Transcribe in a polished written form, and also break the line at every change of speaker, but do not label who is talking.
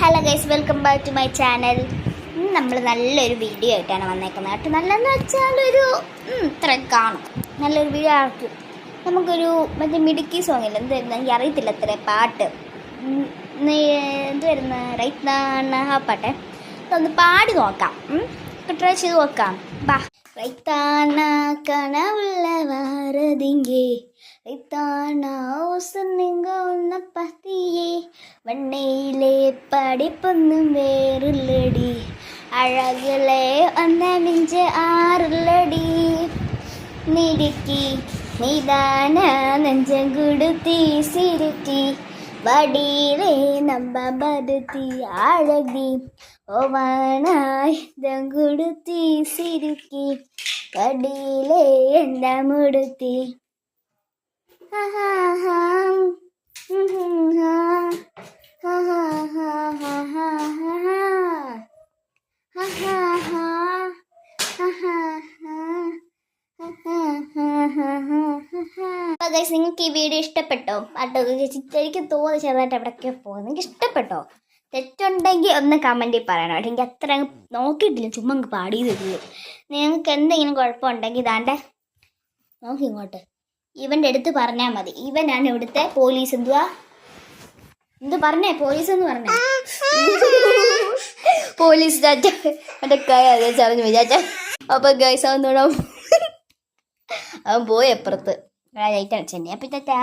Hello guys, welcome back to my channel. നമ്മൾ നല്ലൊരു video ആയിട്ടാണ് വന്നേക്കുന്നത് കേട്ടോ. നല്ലതെന്ന് വെച്ചാൽ ഒരു ഇത്ര കാണും നല്ലൊരു വീഡിയോ ആക്കും. നമുക്കൊരു മറ്റേ മിടുക്കി സോങ് ഇല്ല, എന്ത് വരുന്നത് എനിക്ക് അറിയത്തില്ല അത്ര പാട്ട്, എന്ത് വരുന്ന റൈത്താന ആ പാട്ടെ, ഒന്ന് പാടി നോക്കാം, ട്രൈ ചെയ്ത് നോക്കാം. ബാ. റൈത്താന കനവുള്ള വാരതിങ്കേ റൈത്താന ഓസുന്നിങ്ക ഒന്ന പത്തിയേ വണ്ണയിലെ പഠിപ്പൊന്നും വേറുള്ളടി അഴകളെ ഒന്നമിഞ്ച് ആറുള്ളടി നിടുക്കി നിദാന നെഞ്ചം കൊടുത്തി സിരുത്തി വടിയിലെ നമ്പ ബടുത്തി അഴകി ഓവാനായി കൊടുത്തി സിരുക്കി വടിയിലെ എന്താ മുടുത്തി നിങ്ങൾക്ക് ഈ വീഡിയോ ഇഷ്ടപ്പെട്ടോ? പാട്ടോ എനിക്ക് തോന്നി ചെറുതായിട്ട് എവിടെയൊക്കെ പോകും. നിങ്ങൾക്ക് ഇഷ്ടപ്പെട്ടോ? തെറ്റുണ്ടെങ്കിൽ ഒന്ന് കമൻറ്റിൽ പറയണം കേട്ടോ. എനിക്ക് അത്ര നോക്കിയിട്ടില്ല, ചുമ്മാ പാടിയത്. നിങ്ങൾക്ക് എന്തെങ്കിലും കുഴപ്പമുണ്ടെങ്കിൽ ഇതാണ്ട് നോക്കി ഇങ്ങോട്ട് ഇവൻ്റെ അടുത്ത് പറഞ്ഞാൽ മതി. ഇവനാണ് ഇവിടുത്തെ പോലീസ്. എന്ത് പറഞ്ഞേ? പോലീസ് എന്ന് പറഞ്ഞേ. പോലീസ് ചാച്ച എൻ്റെ കൈ അതേ ചറിഞ്ഞു വിചാച്ച. അപ്പൊ ഗൈസ് അവൻ പോയി അപ്പുറത്ത് ലൈറ്റാണ് ചെന്നൈ. അപ്പം ചാച്ചാ.